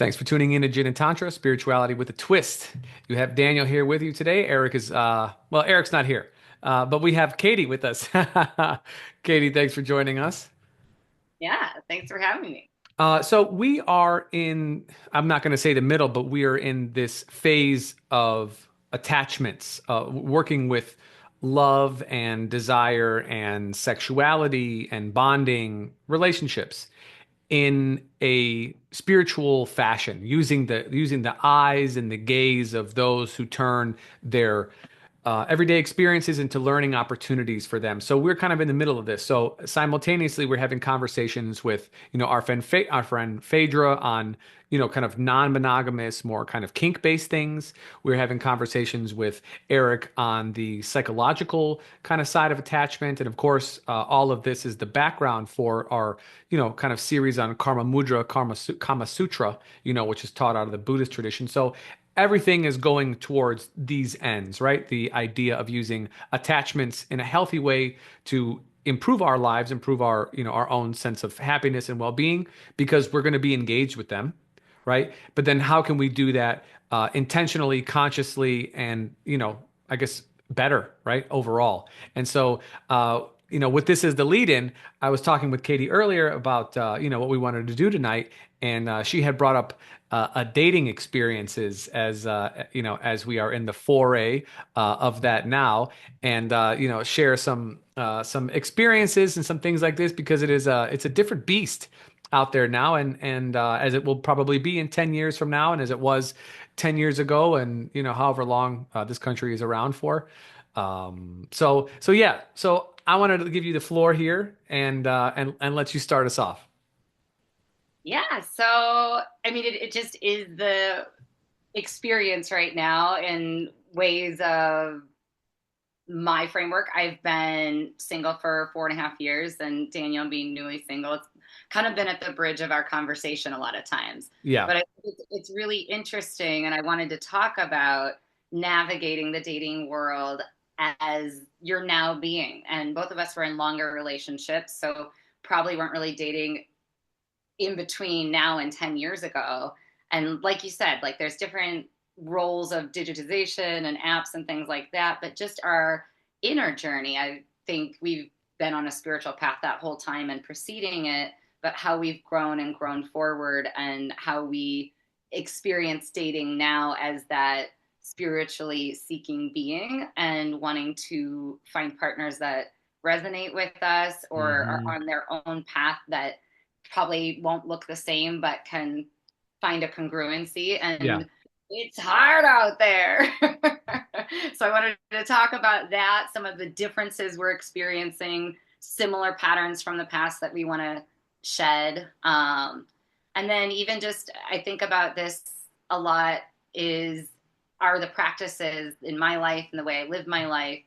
Thanks for tuning in to Gin and Tantra, Spirituality with a Twist. You have Daniel here with you today. Eric is, well, Eric's not here, but we have Katie with us. Katie, thanks for joining us. Yeah, thanks for having me. So we are in, I'm not going to say the middle, but we are in this phase of attachments, working with love and desire and sexuality and bonding relationships in a spiritual fashion, using the eyes and the gaze of those who turn their everyday experiences into learning opportunities for them. So we're kind of in the middle of this. So simultaneously, we're having conversations with our friend Phaedra on kind of non-monogamous, more kind of kink-based things. We're having conversations with Eric on the psychological kind of side of attachment, and of course, all of this is the background for our kind of series on Karma Mudra, Kama Sutra, which is taught out of the Buddhist tradition. So everything is going towards these ends, right? The idea of using attachments in a healthy way to improve our lives, improve our own sense of happiness and well-being, because we're going to be engaged with them, right? But then how can we do that intentionally, consciously, and I guess better, right? Overall. And so, with this as the lead-in, I was talking with Katie earlier about what we wanted to do tonight, and she had brought up a dating experiences as we are in the foray of that now, and share some experiences and some things like this, because it's a different beast out there now, and as it will probably be in 10 years from now, and as it was 10 years ago, and however long this country is around for. So yeah, so I wanted to give you the floor here, and let you start us off. Yeah, so I mean, it just is the experience right now in ways of my framework. I've been single for 4.5 years, and Daniel being newly single. It's kind of been at the bridge of our conversation a lot of times. Yeah. But I think it's really interesting, and I wanted to talk about navigating the dating world as you're now being. And both of us were in longer relationships, so probably weren't really dating in between now and 10 years ago. And like you said, like there's different roles of digitization and apps and things like that, but just our inner journey, I think we've been on a spiritual path that whole time and preceding it, but how we've grown and grown forward and how we experience dating now as that spiritually seeking being and wanting to find partners that resonate with us or are Hmm. on their own path that probably won't look the same, but can find a congruency. Yeah. And it's hard out there. So I wanted to talk about that, some of the differences we're experiencing, similar patterns from the past that we want to shed. And then even just, I think about this a lot is, are the practices in my life and the way I live my life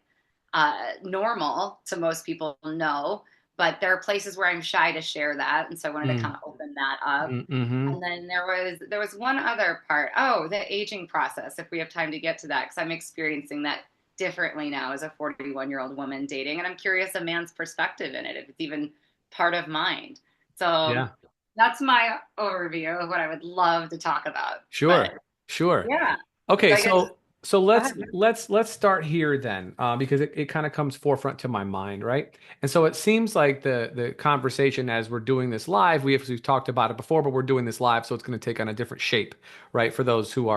normal to most people? No, but there are places where I'm shy to share that, and so I wanted to kind Mm. of open that up. Mm-hmm. And then there was one other part. Oh, the aging process. If we have time to get to that, because I'm experiencing that differently now as a 41-year-old woman dating, and I'm curious a man's perspective in it, if it's even part of mine. So Yeah. that's my overview of what I would love to talk about. But Sure. Sure. yeah, Okay, so I guess so go let's ahead. let's let's start here then, because it kind of comes forefront to my mind, right? And so it seems like the conversation as we're doing this live, we've talked about it before, but we're doing this live, so it's going to take on a different shape, right? For those who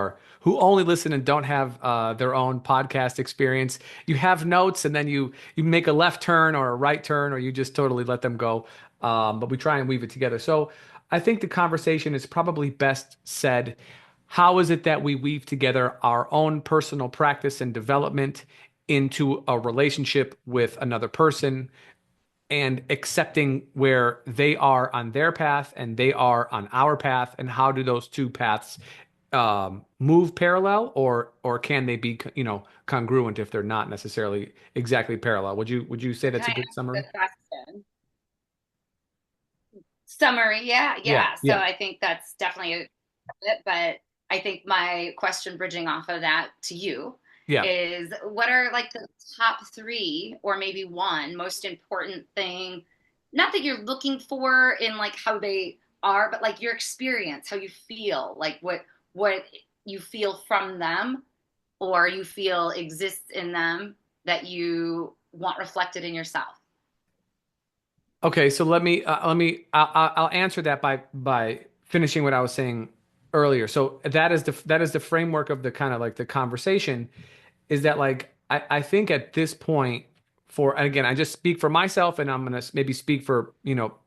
only listen and don't have their own podcast experience, you have notes, and then you make a left turn or a right turn, or you just totally let them go. But we try and weave it together. So I think the conversation is probably best said. How is it that we weave together our own personal practice and development into a relationship with another person, and accepting where they are on their path and they are on our path, and how do those two paths move parallel, or can they be congruent if they're not necessarily exactly parallel? Would you say Can that's I a good ask a summary? question? Summary, yeah, Yeah, yeah. So yeah, I think that's definitely it. But I think my question, bridging off of that to you, yeah. is what are like the top three, or maybe one most important thing, not that you're looking for in like how they are, but like your experience, how you feel, like what you feel from them or you feel exists in them that you want reflected in yourself. Okay, so I'll answer that by finishing what I was saying earlier. So that is the framework of the kind of like the conversation is that like I think at this point for and again I just speak for myself and I'm gonna maybe speak for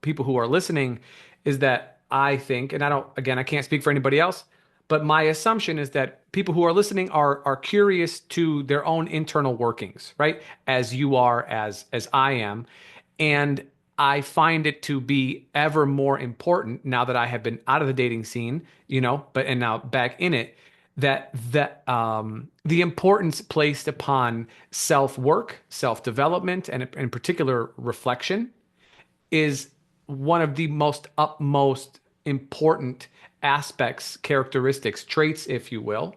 people who are listening is that I think and I don't again I can't speak for anybody else but my assumption is that people who are listening are curious to their own internal workings, right, as you are, as I am, and I find it to be ever more important now that I have been out of the dating scene, but and now back in it, that the importance placed upon self-work, self-development, and in particular reflection is one of the most utmost important aspects, characteristics, traits, if you will,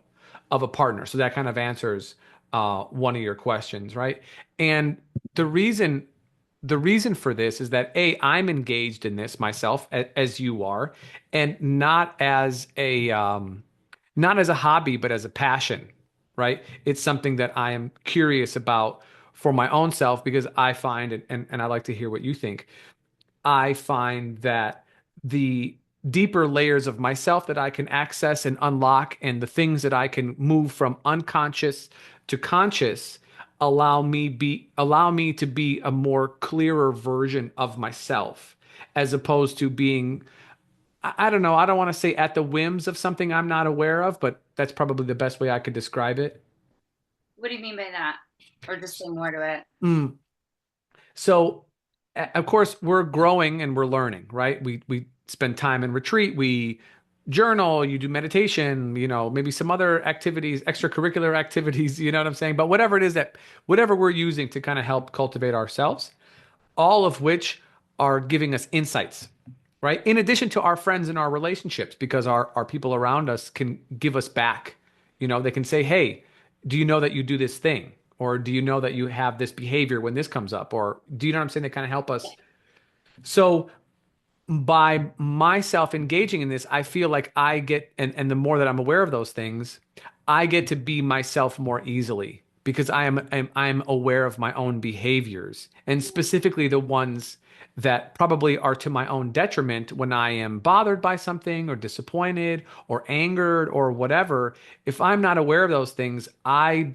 of a partner. So that kind of answers one of your questions, right? And the reason the reason for this is that I'm engaged in this myself as you are, and not as a hobby, but as a passion, right? It's something that I am curious about for my own self because I find, and I like to hear what you think, I find that the deeper layers of myself that I can access and unlock, and the things that I can move from unconscious to conscious, allow me to be a more clearer version of myself, as opposed to being I don't know, I don't want to say at the whims of something I'm not aware of, but that's probably the best way I could describe it. What do you mean by that? Or just say more to it? Mm. So, of course, we're growing and we're learning, right? We spend time in retreat, we journal, you do meditation, maybe some other activities, extracurricular activities, you know what I'm saying? But whatever we're using to kind of help cultivate ourselves, all of which are giving us insights, right? In addition to our friends and our relationships, because our people around us can give us back. They can say, hey, do you know that you do this thing? Or do you know that you have this behavior when this comes up? Or do you know what I'm saying? They kind of help us. So by myself engaging in this, I feel like I get, and the more that I'm aware of those things, I get to be myself more easily because I'm aware of my own behaviors and specifically the ones that probably are to my own detriment when I am bothered by something or disappointed or angered or whatever. If I'm not aware of those things, I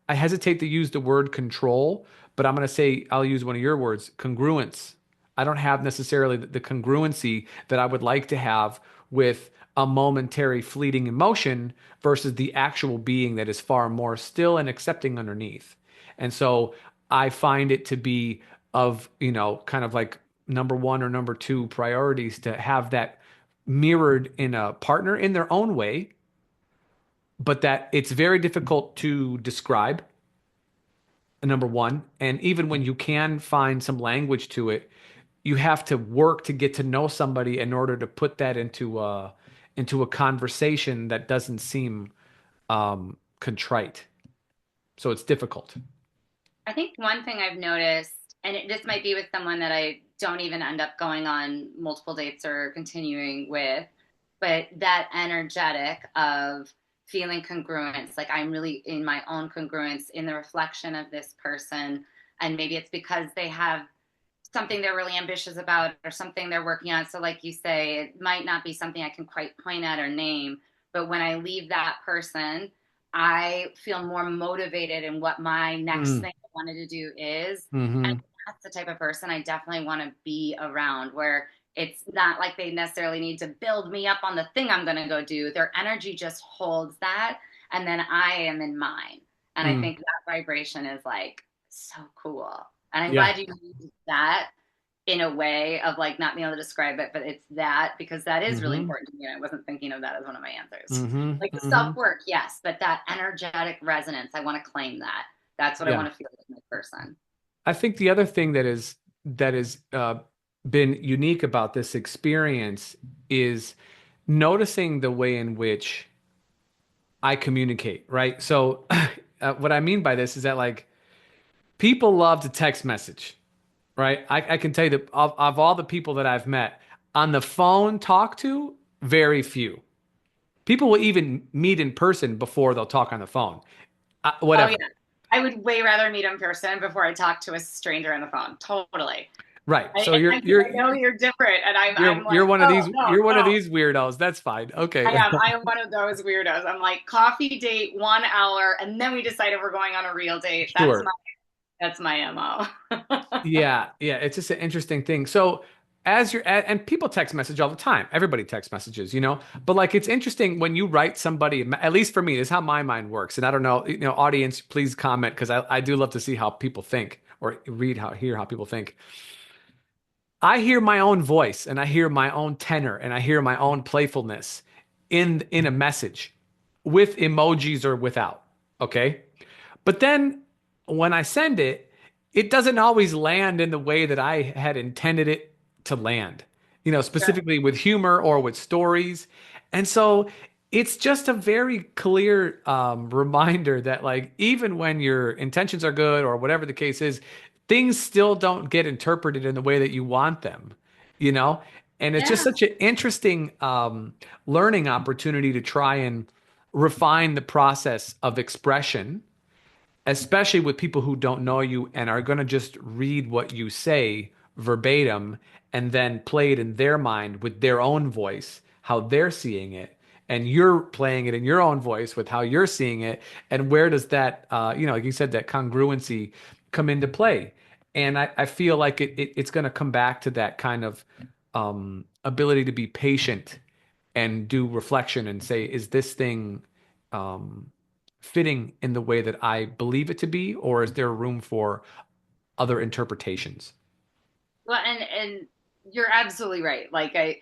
hesitate to use the word control, but I'm going to say, I'll use one of your words, congruence. I don't have necessarily the congruency that I would like to have with a momentary fleeting emotion versus the actual being that is far more still and accepting underneath. And so I find it to be of, kind of like number one or number two priorities to have that mirrored in a partner in their own way, but that it's very difficult to describe, number one. And even when you can find some language to it, you have to work to get to know somebody in order to put that into a conversation that doesn't seem contrite. So it's difficult. I think one thing I've noticed, and this might be with someone that I don't even end up going on multiple dates or continuing with, but that energetic of feeling congruence, like I'm really in my own congruence in the reflection of this person. And maybe it's because they have something they're really ambitious about or something they're working on. So, like you say, it might not be something I can quite point at or name, but when I leave that person, I feel more motivated in what my next Mm, thing I wanted to do is. And hmm that's the type of person I definitely want to be around, where it's not like they necessarily need to build me up on the thing I'm going to go do. Their energy just holds that. And then I am in mine. And I mm. think that vibration is like so cool. And I'm Yeah. glad you used that in a way of like not being able to describe it, but it's that because that is really hmm important to me. And I wasn't thinking of that as one of my answers. hmm Like the hmm self work, yes, but that energetic resonance, I want to claim that. That's what I Yeah. want to feel with my person. I think the other thing that is been unique about this experience is noticing the way in which I communicate, right? So, what I mean by this is that like people love to text message, right? I can tell you that of all the people that I've met, On the phone, talk to, very few. People will even meet in person before they'll talk on the phone. Oh Whatever. yeah. I would way rather meet in person before I talk to a stranger on the phone. Totally. Right. I, So and I know you're different, and I'm you're like, one of oh these no, you're one of no. these weirdos. That's fine. I Okay. am. I am one of those weirdos. I'm like coffee date 1 hour, and then we decide if we're going on a real date. Sure. That's my MO. Yeah, yeah, it's just an interesting thing. So as you're and people text message all the time. Everybody text messages, But like it's interesting when you write somebody, at least for me, this is how my mind works. And I don't know, audience, please comment because I do love to see how people think or hear how people think. I hear my own voice and I hear my own tenor and I hear my own playfulness in a message with emojis or without. Okay. But then when I send it, it doesn't always land in the way that I had intended it to land, specifically with humor or with stories. And so it's just a very clear reminder that, like, even when your intentions are good or whatever the case is, things still don't get interpreted in the way that you want them, you know? And it's just Yeah. such an interesting learning opportunity to try and refine the process of expression, especially with people who don't know you and are going to just read what you say verbatim and then play it in their mind with their own voice, how they're seeing it. And you're playing it in your own voice with how you're seeing it. And where does that, like you said, that congruency come into play? And I feel like it's going to come back to that kind of ability to be patient and do reflection and say, is this thing um, fitting in the way that I believe it to be, or is there room for other interpretations? Well, and you're absolutely right. Like I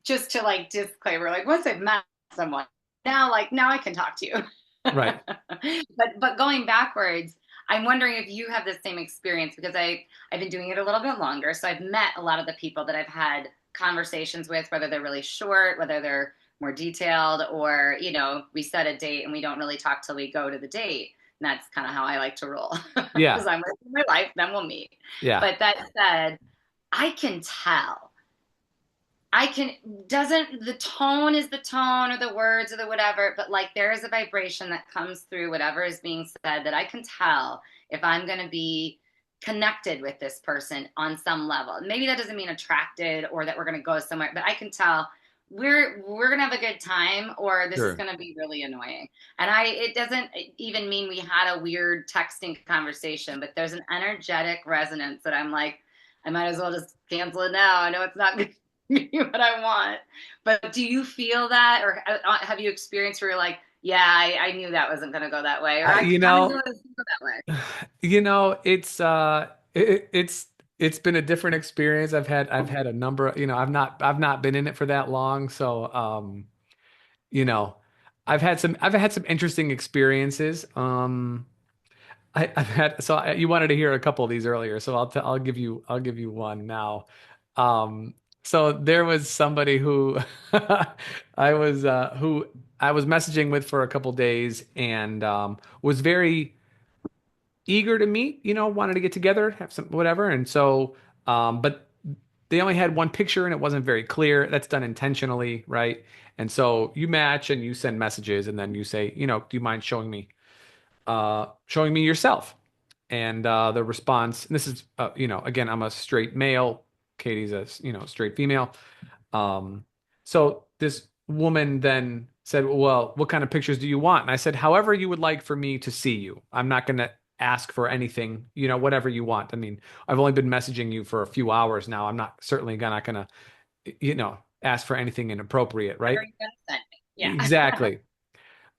just to like disclaimer, like once I've met someone, now I can talk to you. Right. But going backwards, I'm wondering if you have the same experience because I've been doing it a little bit longer. So I've met a lot of the people that I've had conversations with, whether they're really short, whether they're more detailed, or we set a date and we don't really talk till we go to the date. And that's kind of how I like to roll Yeah. because I'm living my life, then we'll meet. Yeah. But that said, I can tell. I can, doesn't the tone is the tone or the words or the whatever, but like there is a vibration that comes through whatever is being said that I can tell if I'm going to be connected with this person on some level. Maybe that doesn't mean attracted or that we're going to go somewhere, but I can tell we're going to have a good time or this is Sure. going to be really annoying. And it doesn't even mean we had a weird texting conversation, but there's an energetic resonance that I'm like, I might as well just cancel it now. I know it's not good me what I want. But do you feel that, or have you experienced where you're like, yeah, I knew that wasn't going to go that way, or I, I you kind of knew know, it was going to go that way? it's been a different experience. I've had a number, I've not been in it for that long, so you know, I've had some interesting experiences. I've had you wanted to hear a couple of these earlier, so I'll give you one now. So there was somebody who who I was messaging with for a couple days and was very eager to meet, wanted to get together, have some whatever. And so, but they only had one picture and it wasn't very clear. That's done intentionally, right? And so you match and you send messages and then you say, do you mind showing me yourself? And the response, and this is, again, I'm a straight male. Katie's a, straight female. Um, so this woman then said, well, what kind of pictures do you want? And I said, however you would like for me to see you. I'm not going to ask for anything, whatever you want. I mean, I've only been messaging you for a few hours now. I'm not going to, ask for anything inappropriate, What are right? you going to send me? Yeah. Exactly.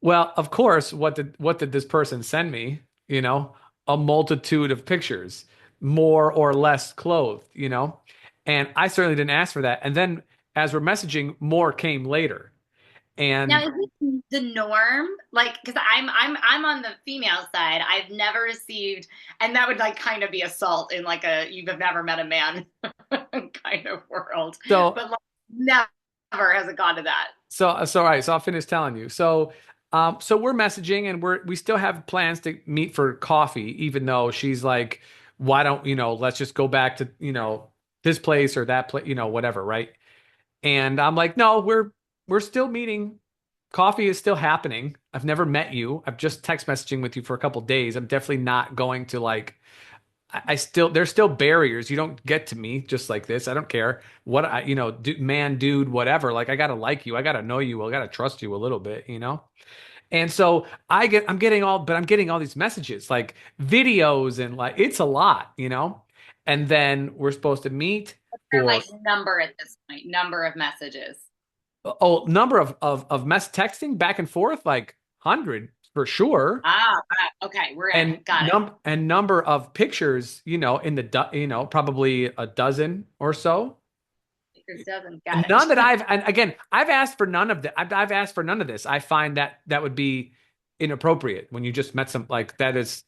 Well, of course, what did this person send me? A multitude of pictures, more or less clothed. And I certainly didn't ask for that. And then as we're messaging, more came later. Now, And is this the norm? Like, because I'm on the female side. I've never received, and that would like kind of be assault in like a you've never met a man kind of world. so But like, never has it gone to that. all right, so I'll finish telling you. So we're messaging and we still have plans to meet for coffee, even though she's like, why don't, let's just go back to, this place or that place, whatever, right? And I'm like, no, we're still meeting. Coffee is still happening. I've never met you. I've just text messaging with you for a couple days. I'm definitely not going to like I still there's still barriers. You don't get to me just like this. I don't care what man, dude, whatever. Like I gotta like you. I gotta know you. I gotta trust you a little bit. And so I'm getting all these messages, like videos and like it's a lot. And then we're supposed to meet Or like for number at this point, number of messages. number of mess texting back and forth, like 100 for sure. Ah, okay, we're in. And Got it. number of pictures, in probably a dozen or so. Baker's dozen. Got None that it. and again, I've asked for none of that. I've asked for none of this. I find that that would be inappropriate when you just met some like that is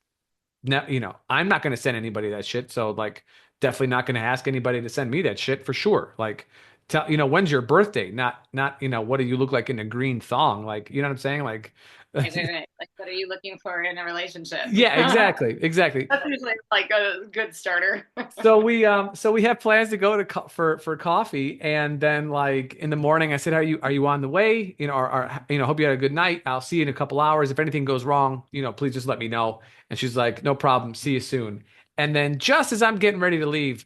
no, I'm not going to send anybody that shit. So like, definitely not going to ask anybody to send me that shit for sure. Like, when's your birthday? Not, what do you look like in a green thong? Like, you know what I'm saying? Like, Right. Like, what are you looking for in a relationship? yeah, exactly, exactly. That's usually like a good starter. So we have plans to go to for coffee, and then like in the morning, I said, "Are you on the way? Hope you had a good night. I'll see you in a couple hours. If anything goes wrong, please just let me know." And she's like, "No problem. See you soon." And then just as I'm getting ready to leave,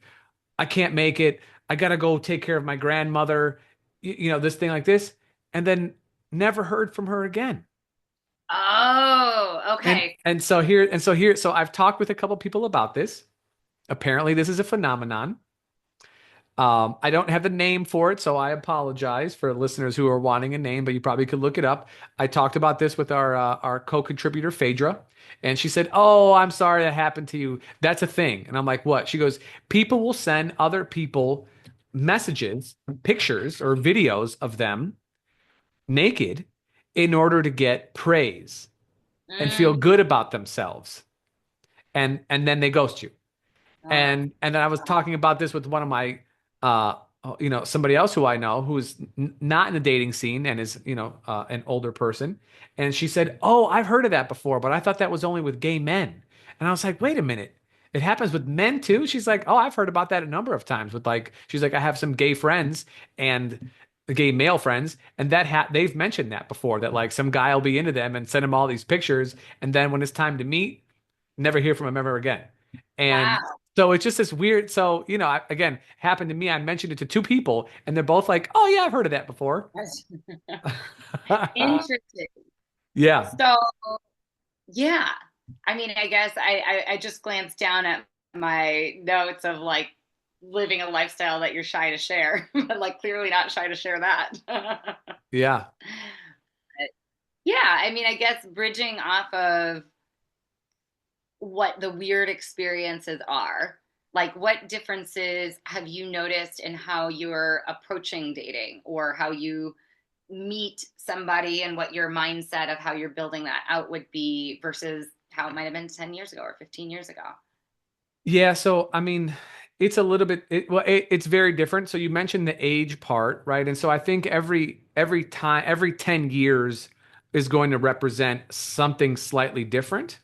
I can't make it. I gotta go take care of my grandmother. This thing like this, and then never heard from her again. Oh, And okay. and so here and so here so I've talked with a couple people about this. Apparently, this is a phenomenon. I don't have the name for it, so I apologize for listeners who are wanting a name, but you probably could look it up. I talked about this with our co-contributor Phaedra, and she said, "Oh, I'm sorry that happened to you. That's a thing." And I'm like, "What?" She goes, "People will send other people messages, pictures, or videos of them naked in order to get praise and feel Mm. good about themselves, and then they ghost you." Oh, And then I was talking about this with one of my uh somebody else who I know who's not in the dating scene and is an older person, and she said, "Oh, I've heard of that before, but I thought that was only with gay men." And I was like, "Wait a minute. It happens with men too?" She's like, "Oh, I've heard about that a number of times with like she's like I have some gay friends and the gay male friends, and they've mentioned that before, that like some guy will be into them and send them all these pictures, and then when it's time to meet, never hear from him ever again." And wow. so it's just this weird. So, again, happened to me. I mentioned it to two people, and they're both like, "Oh yeah, I've heard of that before." That's interesting. Yeah. So, yeah. I mean, I guess I just glanced down at my notes of like living a lifestyle that you're shy to share, but like clearly not shy to share that. Yeah. Yeah, I mean, I guess bridging off of what the weird experiences are. Like, what differences have you noticed in how you're approaching dating or how you meet somebody and what your mindset of how you're building that out would be versus how it might have been 10 years ago or 15 years ago? Yeah. So, I mean, it's a little bit, it's very different. So you mentioned the age part, right? And so I think every 10 years is going to represent something slightly different.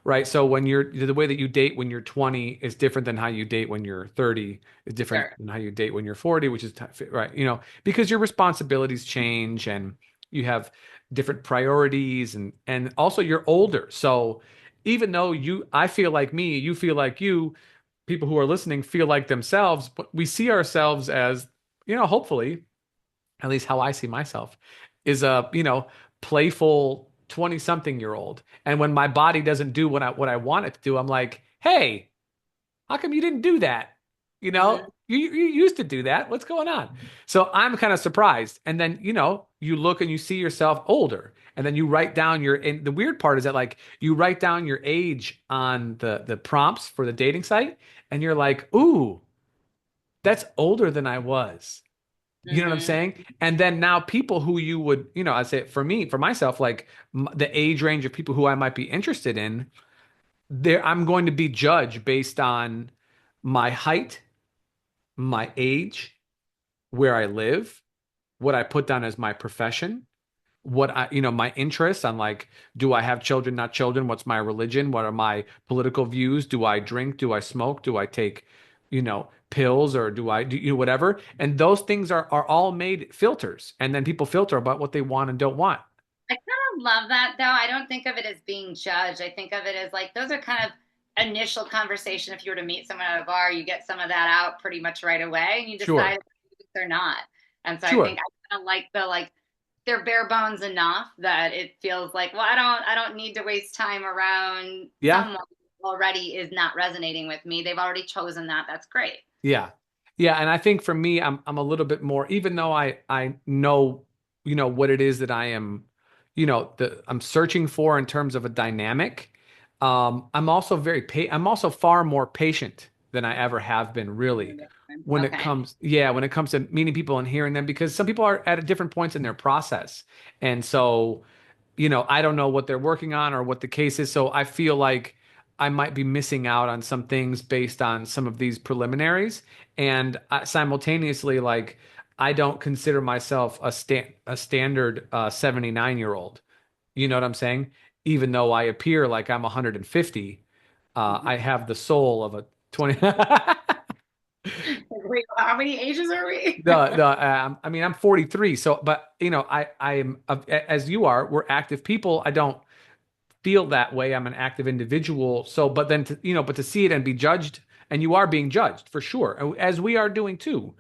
Right. So when you're the way that you date when you're 20 is different than how you date when you're 30, is different Sure. than how you date when you're 40, which is right. Because your responsibilities change and you have different priorities, and also you're older. So even though I feel like me, you feel like you, people who are listening feel like themselves, but we see ourselves as, hopefully, at least how I see myself, is a, playful 20 something year old. And when my body doesn't do what I want it to do, I'm like, "Hey, how come you didn't do that? Mm-hmm. You used to do that. What's going on?" So I'm kind of surprised. And then, you look and you see yourself older. And then you write down and the weird part is that like you write down your age on the prompts for the dating site, and you're like, "Ooh, that's older than I was." You know what I'm Mm-hmm. saying? And then now people who you would, I say for me, for myself, like the age range of people who I might be interested in, I'm going to be judged based on my height, my age, where I live, what I put down as my profession, my interests on like, do I have children, not children? What's my religion? What are my political views? Do I drink? Do I smoke? Do I take, pills or do I do whatever? And those things are all made filters, and then people filter about what they want and don't want. I kind of love that though. I don't think of it as being judged. I think of it as like those are kind of initial conversation. If you were to meet someone at a bar, you get some of that out pretty much right away and you decide Sure. if they're not. And so I think Sure. I kind of like the like they're bare bones enough that it feels like, well, I don't need to waste time around Yeah. someone who already is not resonating with me. They've already chosen that. That's great. Yeah. Yeah, and I think for me I'm a little bit more, even though I know what it is that I am, I'm searching for in terms of a dynamic. I'm also far more patient than I ever have been, really, Okay. when it comes to meeting people and hearing them, because some people are at different points in their process. And so I don't know what they're working on or what the case is. So I feel like I might be missing out on some things based on some of these preliminaries. And simultaneously, like, I don't consider myself a standard 79-year-old. You know what I'm saying? Even though I appear like I'm 150, I have the soul of a 20. Wait, how many ages are we? I mean, I'm 43, so, but I am, as you are, we're active people. I don't feel that way. I'm an active individual. So, but then but to see it and be judged, and you are being judged for sure, as we are doing too.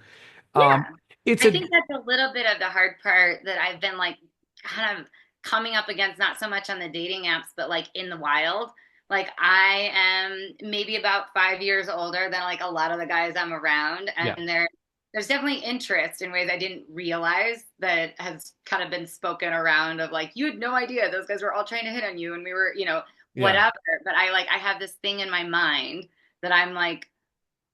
Um, Yeah. it's I a think that's a little bit of the hard part that I've been like kind of coming up against, not so much on the dating apps, but like in the wild. Like I am maybe about 5 years older than like a lot of the guys I'm around, Yeah, and there's definitely interest in ways I didn't realize that has kind of been spoken around of like you had no idea those guys were all trying to hit on you and we were, yeah, whatever. But I have this thing in my mind that I'm like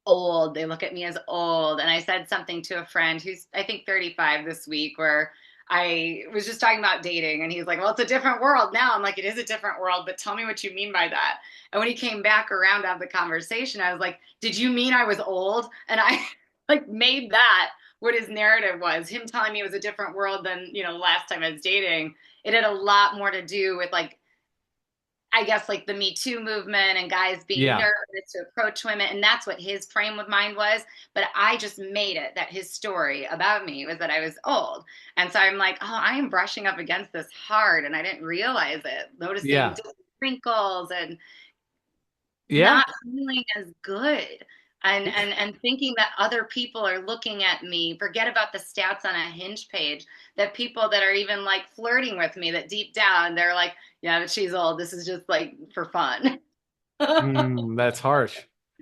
old. They look at me as old. And I said something to a friend who's, I think, 35 this week, where I was just talking about dating. And he's like, well, it's a different world now. I'm like, it is a different world, but tell me what you mean by that. And when he came back around to have the conversation, I was like, did you mean I was old? And I like made that what his narrative was, him telling me it was a different world than, last time I was dating. It had a lot more to do with like I guess like the Me Too movement and guys being yeah, nervous to approach women. And that's what his frame of mind was. But I just made it that his story about me was that I was old. And so I'm like, oh, I am brushing up against this hard. And I didn't realize it, noticing yeah, different wrinkles and yeah. not feeling as good. And thinking that other people are looking at me, forget about the stats on a Hinge page, that people that are even like flirting with me, that deep down they're like, yeah, but she's old, this is just like for fun. That's harsh.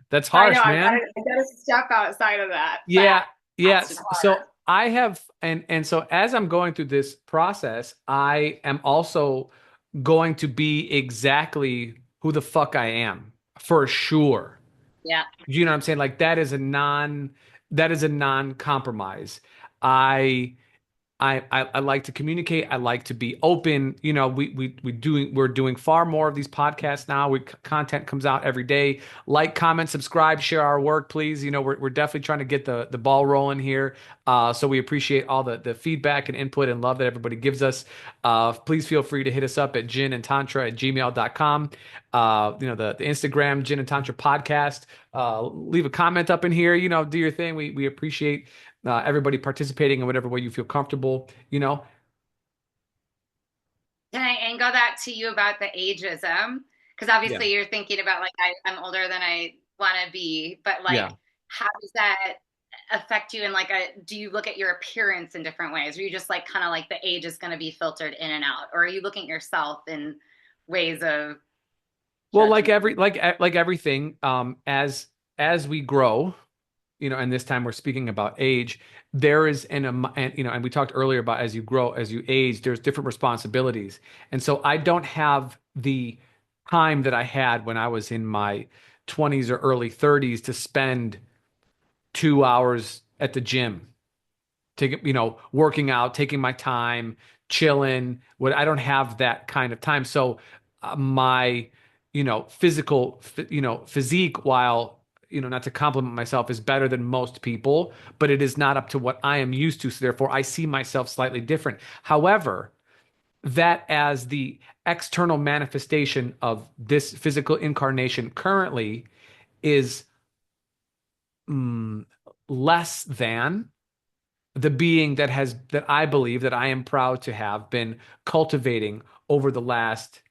That's I know harsh, I man. gotta I gotta step outside of that Yeah, fast and yes. So hard. I have, and so as I'm going through this process, I am also going to be exactly who the fuck I am for sure. Yeah. You know what I'm saying? Like that is a non-compromise. I I like to communicate. I like to be open. We're doing far more of these podcasts now. Content comes out every day. Like, comment, subscribe, share our work, please. We're definitely trying to get the ball rolling here. So we appreciate all the feedback and input and love that everybody gives us. Please feel free to hit us up at ginandtantra@gmail.com. The Instagram Gin and Tantra podcast. Leave a comment up in here. Do your thing. We appreciate everybody participating in whatever way you feel comfortable. Can I angle that to you about the ageism? Because Yeah. obviously you're thinking about like I'm older than I want to be, but like Yeah. how does that affect you? And like, do you look at your appearance in different ways? Or you just like kind of like the age is going to be filtered in and out? Or are you looking at yourself in ways of Well, judgment? like everything, as we grow, and this time we're speaking about age, there is and we talked earlier about as you grow, as you age, there's different responsibilities. And so I don't have the time that I had when I was in my 20s or early 30s to spend 2 hours at the gym, working out, taking my time, chilling. What I don't have that kind of time. So my, physique, while, not to compliment myself, is better than most people, but it is not up to what I am used to. So therefore, I see myself slightly different. However, that as the external manifestation of this physical incarnation currently is mm, less than the being that I believe that I am proud to have been cultivating over the last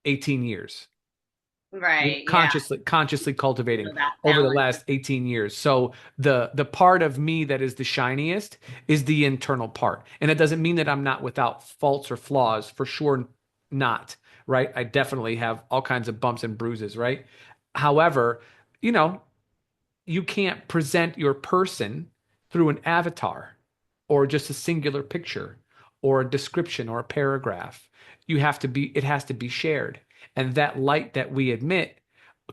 18 years. Right. Yeah. Consciously cultivating So that over the balance. last 18 years. So the part of me that is the shiniest is the internal part. And it doesn't mean that I'm not without faults or flaws, for sure not, right? I definitely have all kinds of bumps and bruises, right? However, you know, you can't present your person through an avatar or just a singular picture or a description or a paragraph. It has to be shared. And that light that we emit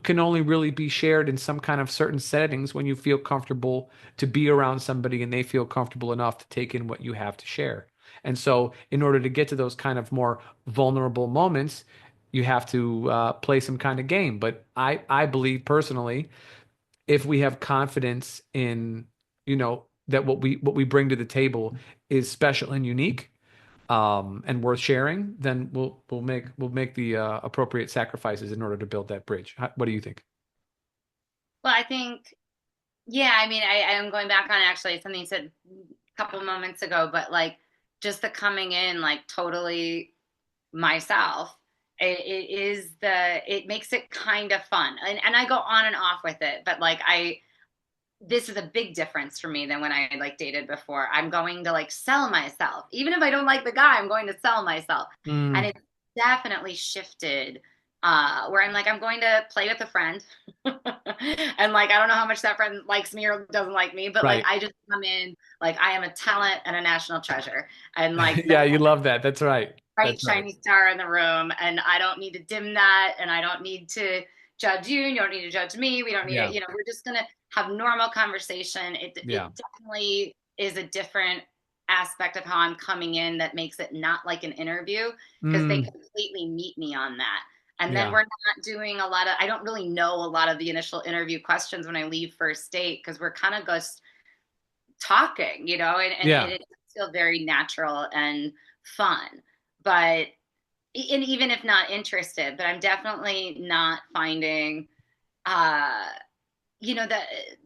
can only really be shared in some kind of certain settings when you feel comfortable to be around somebody and they feel comfortable enough to take in what you have to share. And so, in order to get to those kind of more vulnerable moments, you have to play some kind of game. But I believe personally if we have confidence in, that what we bring to the table is special and unique, and worth sharing, then we'll make the appropriate sacrifices in order to build that bridge. What do you think? Well, I think, yeah, I mean, I am going back on actually something you said a couple moments ago, but like just the coming in, like totally myself. It makes it kind of fun. And I go on and off with it, but like this is a big difference for me than when I like dated before. I'm going to like sell myself. Even if I don't like the guy, I'm going to sell myself. And Mm, it's definitely shifted where I'm like, I'm going to play with a friend. And like, I don't know how much that friend likes me or doesn't like me, but like, right. I just come in like I am a talent and a national treasure. And like, Yeah, you love that. That's right. bright That's right. shiny star in the room, and I don't need to dim that, and I don't need to judge you, and you don't need to judge me. We don't need Yeah. to, we're just gonna have normal conversation. It Yeah. definitely is a different aspect of how I'm coming in that makes it not like an interview because they Mm, completely meet me on that. And then yeah. we're not doing a lot of, I don't really know a lot of the initial interview questions when I leave first date because we're kind of just talking, and Yeah. it feels very natural and fun. But and even if not interested, but I'm definitely not finding uh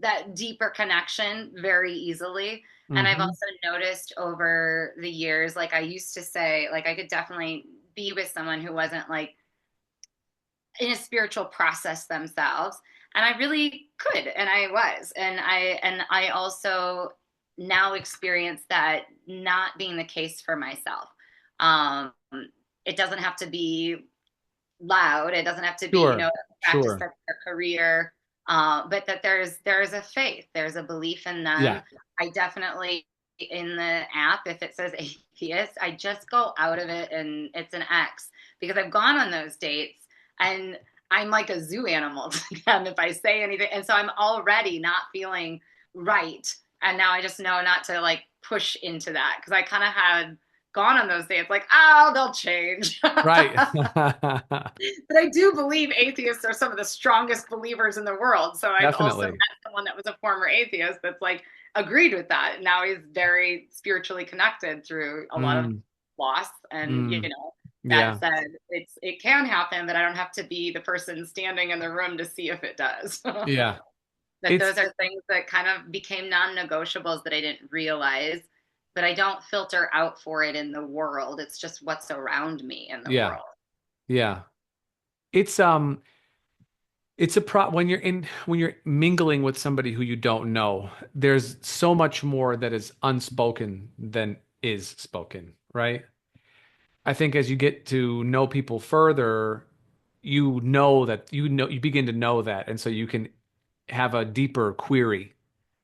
that deeper connection very easily. And I've Hmm. also noticed over the years, like I used to say, like I could definitely be with someone who wasn't like in a spiritual process themselves, and I really could, and I was, and I also now experience that not being the case for myself. um it doesn't have to be loud. It doesn't have to be, Sure. practice Sure. their career, but that there's a faith, there's a belief in them. Yeah. I definitely in the app, if it says atheist, I just go out of it and it's an X because I've gone on those dates and I'm like a zoo animal to them if I say anything, and so I'm already not feeling right. And now I just know not to like push into that because I kind of had gone on those dates like, oh, they'll change. Right. But I do believe atheists are some of the strongest believers in the world. So I've also met Definitely. someone that was a former atheist that's like agreed with that. Now he's very spiritually connected through a lot of Mm, loss. And mm, that yeah. said, it can happen, but I don't have to be the person standing in the room to see if it does. Yeah. That It's those are things that kind of became non-negotiables that I didn't realize, but I don't filter out for it in the world. It's just what's around me in the yeah. world. Yeah. It's it's a pro when you're mingling with somebody who you don't know, there's so much more that is unspoken than is spoken, right? I think as you get to know people further, you begin to know that, and so you can have a deeper query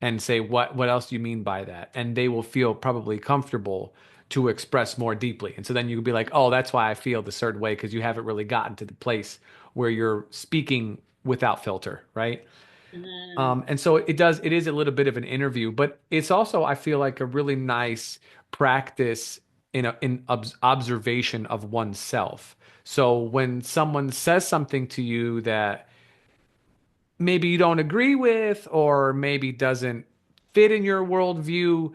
and say what else do you mean by that, and they will feel probably comfortable to express more deeply, and so then you can be like, oh, that's why I feel the certain way because you haven't really gotten to the place where you're speaking without filter, right? Mm. And so it is a little bit of an interview, but it's also, I feel like, a really nice practice in observation of oneself. So when someone says something to you that maybe you don't agree with or maybe doesn't fit in your worldview,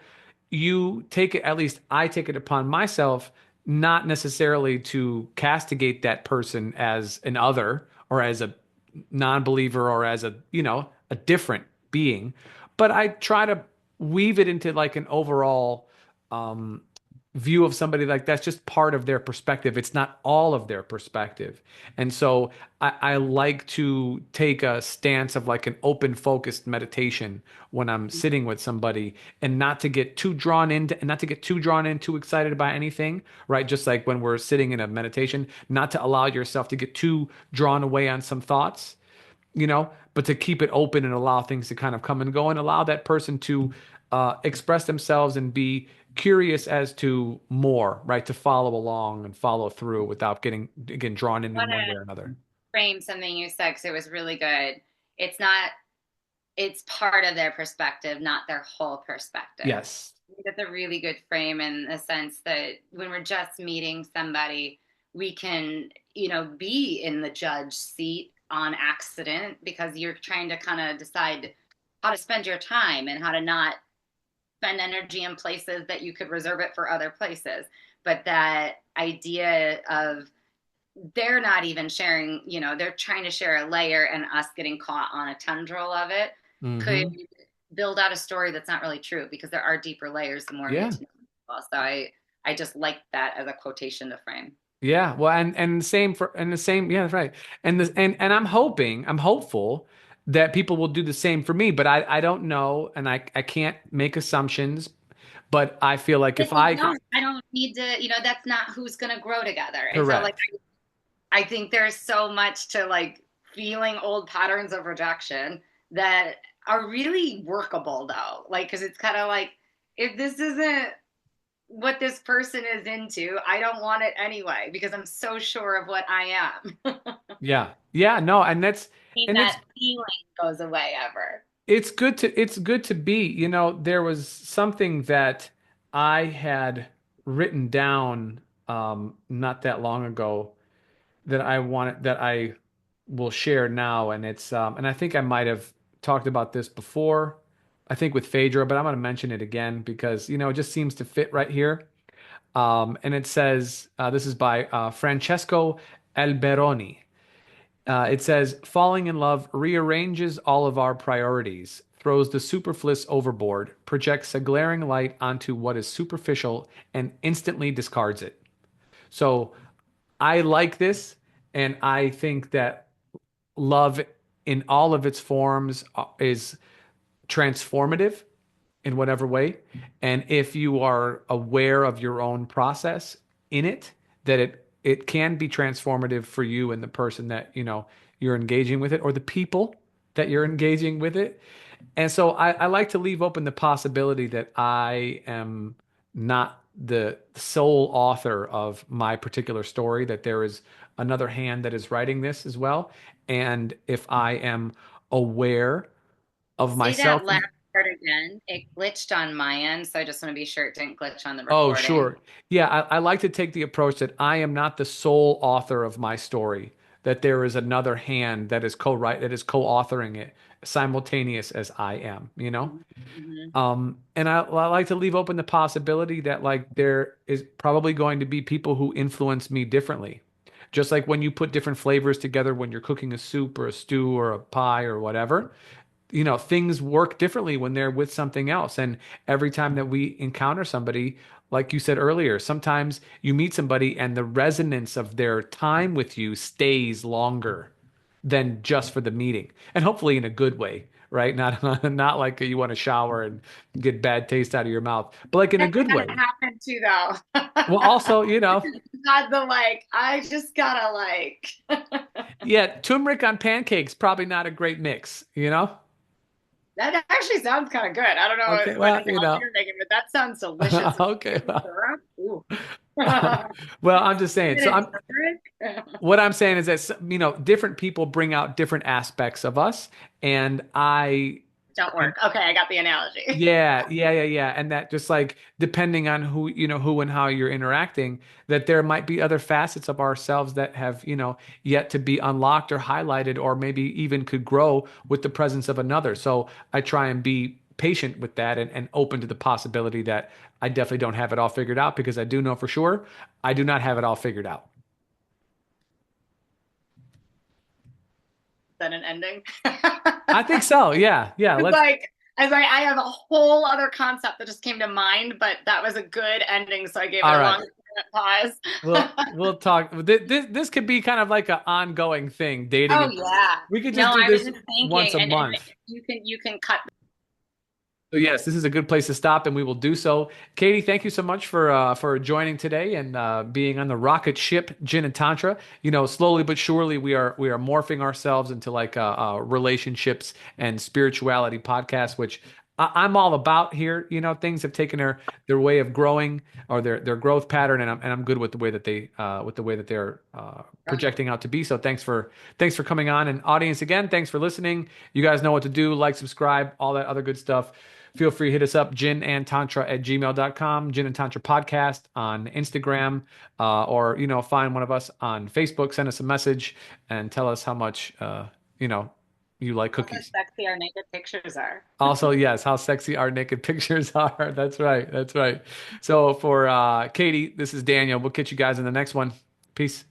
you take it, at least I take it upon myself, not necessarily to castigate that person as an other or as a non-believer or as a, a different being, but I try to weave it into like an overall um, view of somebody like that's just part of their perspective. It's not all of their perspective. And so I like to take a stance of like an open focused meditation when I'm sitting with somebody and not to get too drawn into and not to get too drawn in, too excited by anything, right? Just like when we're sitting in a meditation, not to allow yourself to get too drawn away on some thoughts, but to keep it open and allow things to kind of come and go and allow that person to express themselves and be curious as to more, right? To follow along and follow through without getting, again, drawn in I want one way to or another. frame something you said because it was really good. It's not, it's part of their perspective, not their whole perspective. Yes. That's a really good frame in the sense that when we're just meeting somebody, we can, be in the judge seat on accident because you're trying to kind of decide how to spend your time and how to not spend energy in places that you could reserve it for other places. But that idea of they're not even sharing, they're trying to share a layer and us getting caught on a tendril of it could Hmm. build out a story that's not really true because there are deeper layers the more we get Yeah. to know people. So I just like that as a quotation to frame. Yeah. Well, and the same for, and the same, yeah, that's right. And I'm hopeful that people will do the same for me, but I don't know, and I can't make assumptions, but I feel like If if they I, don't, I don't need to, that's not who's going to grow together. And so like correct. I think there's so much to like feeling old patterns of rejection that are really workable though. Like, cause it's kind of like, if this isn't what this person is into, I don't want it anyway because I'm so sure of what I am. Yeah. Yeah, no, Think and that feeling goes away ever. it's good to be, there was something that I had written down not that long ago that I will share now, and and I think I might have talked about this before, I think with Phaedra, but I'm going to mention it again because it just seems to fit right here. And it says, this is by Francesco Alberoni. It says, falling in love rearranges all of our priorities, throws the superfluous overboard, projects a glaring light onto what is superficial, and instantly discards it. So I like this, and I think that love in all of its forms is transformative in whatever way. And if you are aware of your own process in it, that it can be transformative for you and the person that, you're engaging with it or the people that you're engaging with it. And so I like to leave open the possibility that I am not the sole author of my particular story, that there is another hand that is writing this as well. And if I am aware of Say myself. that last part again. It glitched on my end, so I just want to be sure it didn't glitch on the Oh, recording. sure. Yeah, I like to take the approach that I am not the sole author of my story, that there is another hand that is co-authoring it simultaneous as I am, you know? Mm-hmm. And I like to leave open the possibility that like there is probably going to be people who influence me differently. Just like when you put different flavors together when you're cooking a soup or a stew or a pie or whatever, things work differently when they're with something else. And every time that we encounter somebody, like you said earlier, sometimes you meet somebody and the resonance of their time with you stays longer than just for the meeting. And hopefully in a good way, right? Not like you want to shower and get bad taste out of your mouth, but like in a That good kind of way. happened too, though. Well, also, Not the like, I just gotta yeah, turmeric on pancakes, probably not a great mix, you know? That actually sounds kind of good. I don't know Okay, what well, analogy you're making, but that sounds delicious. okay, well. Syrup? Ooh. Well, I'm just saying. So Minute I'm turmeric? what I'm saying is that different people bring out different aspects of us, and Don't and work. Okay, I got the analogy. yeah, and that just like depending on who and how you're interacting, that there might be other facets of ourselves that have yet to be unlocked or highlighted, or maybe even could grow with the presence of another. So I try and be patient with that and open to the possibility that I definitely don't have it all figured out because I do know for sure I do not have it all figured out. than an ending. I think so. Yeah. Yeah. It's Let's, like, I was like, I have a whole other concept that just came to mind, but that was a good ending, so I gave it all a right. long pause. We'll talk. This could be kind of like an ongoing thing, dating, Oh and yeah. we could No, just do I was this just once thinking, a and month. you can cut. So yes, this is a good place to stop, and we will do so. Katie, thank you so much for joining today and being on the rocket ship, Gin and Tantra. You know, slowly but surely, we are morphing ourselves into like relationships and spirituality podcast, which I'm all about here. You know, things have taken their way of growing or their growth pattern, and I'm good with the way that they're projecting out to be. So thanks for coming on, and audience again, thanks for listening. You guys know what to do: like, subscribe, all that other good stuff. Feel free to hit us up, ginandtantra@gmail.com, Gin and Tantra Podcast on Instagram, or, find one of us on Facebook, send us a message and tell us how much, you know, you like How cookies. sexy our naked pictures are. Also, yes, how sexy our naked pictures are. That's right. That's right. So for Katie, this is Daniel. We'll catch you guys in the next one. Peace.